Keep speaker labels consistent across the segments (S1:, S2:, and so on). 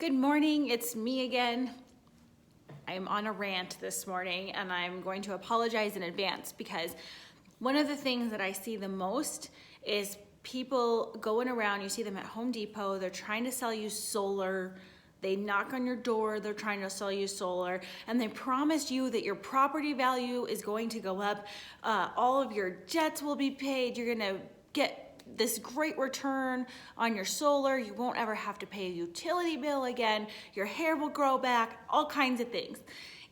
S1: Good morning, it's me again. I'm on a rant this morning and I'm going to apologize in advance because one of the things that I see the most is people going around, you see them at Home Depot, they're trying to sell you solar, they knock on your door, they're trying to sell you solar, and they promise you that your property value is going to go up, all of your debts will be paid, you're gonna get this great return on your solar, you won't ever have to pay a utility bill again, your hair will grow back, all kinds of things.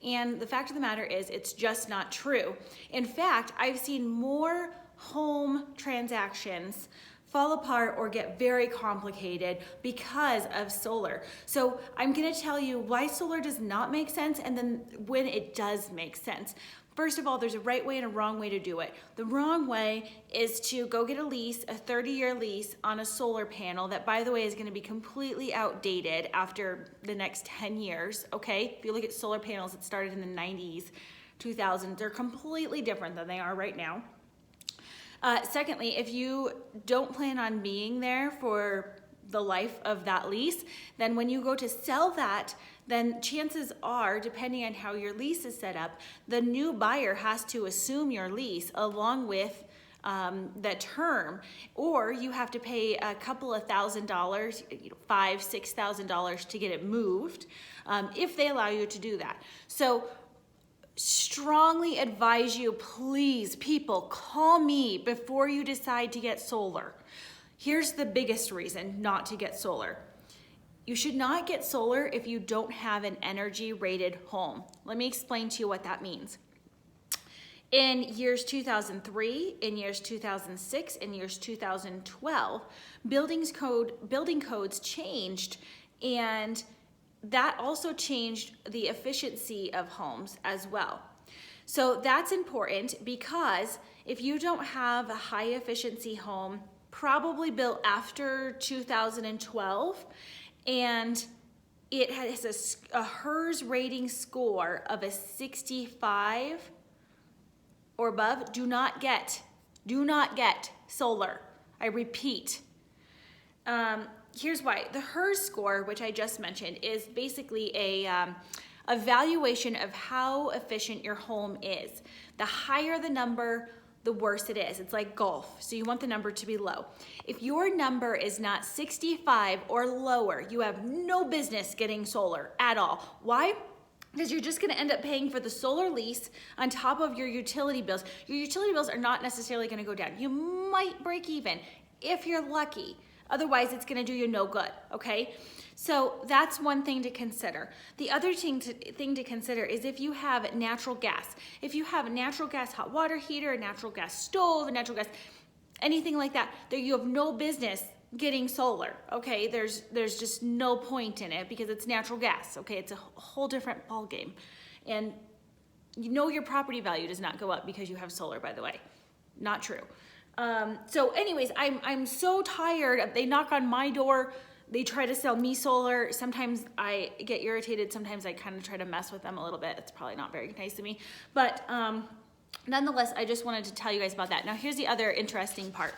S1: And the fact of the matter is, it's just not true. In fact, I've seen more home transactions fall apart or get very complicated because of solar. So I'm gonna tell you why solar does not make sense and then when it does make sense. First of all, there's a right way and a wrong way to do it. The wrong way is to go get a lease, a 30-year lease on a solar panel that, by the way, is gonna be completely outdated after the next 10 years, okay? If you look at solar panels that started in the 90s, 2000s, they're completely different than they are right now. Secondly, if you don't plan on being there for the life of that lease, then when you go to sell that, then chances are, depending on how your lease is set up, the new buyer has to assume your lease along with the term, or you have to pay a couple of $1,000, $5,000, $6,000 to get it moved, if they allow you to do that. So strongly advise you, please, people, call me before you decide to get solar. Here's the biggest reason not to get solar. You should not get solar if you don't have an energy rated home. Let me explain to you what that means. In years 2003, in years 2006, in years 2012, building codes changed, and that also changed the efficiency of homes as well. So that's important because if you don't have a high efficiency home, probably built after 2012, and it has a HERS rating score of a 65 or above, do not get solar. I repeat. Here's why. The HERS score, which I just mentioned, is basically a evaluation of how efficient your home is. The higher the number, the worse it is. It's like golf, so you want the number to be low. If your number is not 65 or lower, you have no business getting solar at all. Why? Because you're just gonna end up paying for the solar lease on top of your utility bills. Your utility bills are not necessarily gonna go down. You might break even if you're lucky. Otherwise, it's gonna do you no good, okay? So that's one thing to consider. The other thing to consider is if you have natural gas. If you have a natural gas hot water heater, a natural gas stove, a natural gas, anything like that, you have no business getting solar, okay? There's just no point in it because it's natural gas, okay? It's a whole different ball game. And you know your property value does not go up because you have solar, by the way. Not true. So anyways, I'm so tired. They knock on my door. They try to sell me solar. Sometimes I get irritated. Sometimes I kind of try to mess with them a little bit. It's probably not very nice of me. But nonetheless, I just wanted to tell you guys about that. Now, here's the other interesting part.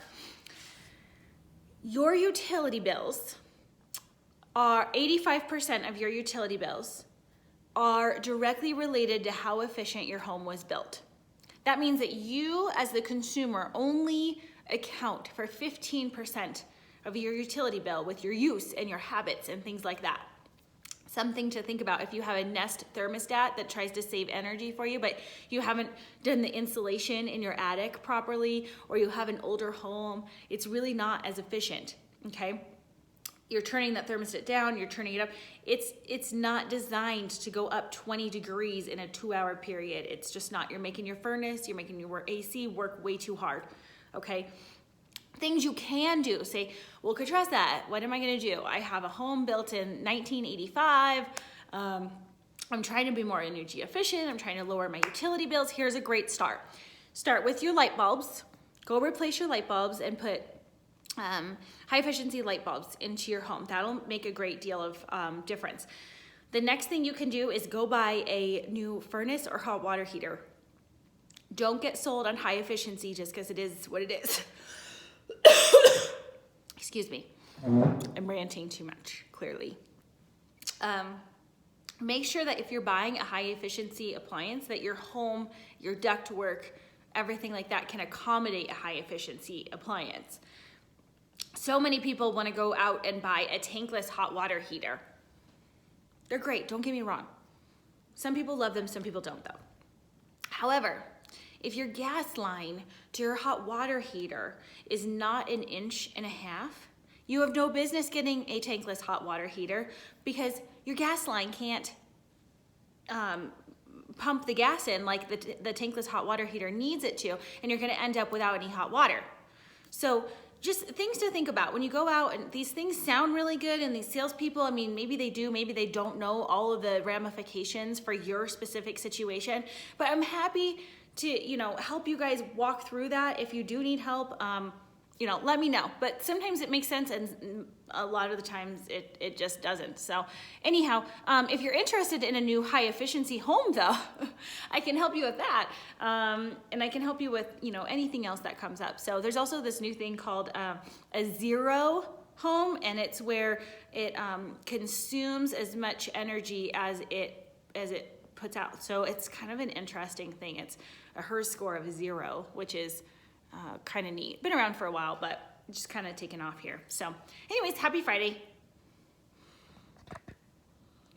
S1: Your utility bills are 85% of your utility bills are directly related to how efficient your home was built. That means that you, as the consumer, only account for 15% of your utility bill with your use and your habits and things like that. Something to think about if you have a Nest thermostat that tries to save energy for you, but you haven't done the insulation in your attic properly, or you have an older home, it's really not as efficient, okay? You're turning that thermostat down, you're turning it up. It's not designed to go up 20 degrees in a 2-hour period. It's just not. You're making your furnace, you're making your AC work way too hard, okay? Things you can do, say, well, Katressa, what am I gonna do? I have a home built in 1985. I'm trying to be more energy efficient. I'm trying to lower my utility bills. Here's a great start. Start with your light bulbs. Go replace your light bulbs and put high efficiency light bulbs into your home. That'll make a great deal of difference. The next thing you can do is go buy a new furnace or hot water heater. Don't get sold on high efficiency just because it is what it is. Excuse me. I'm ranting too much, clearly. Make sure that if you're buying a high efficiency appliance, that your home, your ductwork, everything like that can accommodate a high efficiency appliance. So many people want to go out and buy a tankless hot water heater. They're great, don't get me wrong. Some people love them, some people don't though. However, if your gas line to your hot water heater is not 1.5 inches, you have no business getting a tankless hot water heater because your gas line can't pump the gas in like the tankless hot water heater needs it to, and you're gonna end up without any hot water. So just things to think about when you go out, and these things sound really good, and these salespeople, I mean, maybe they do, maybe they don't know all of the ramifications for your specific situation, but I'm happy to, help you guys walk through that. If you do need help, let me know. But sometimes it makes sense, and a lot of the times it just doesn't. So anyhow, if you're interested in a new high efficiency home though, I can help you with that. And I can help you with, anything else that comes up. So there's also this new thing called a zero home, and it's where it consumes as much energy as it puts out. So it's kind of an interesting thing. It's a HERS score of 0, which is kind of neat. Been around for a while, but just kind of taken off here. So anyways, happy Friday.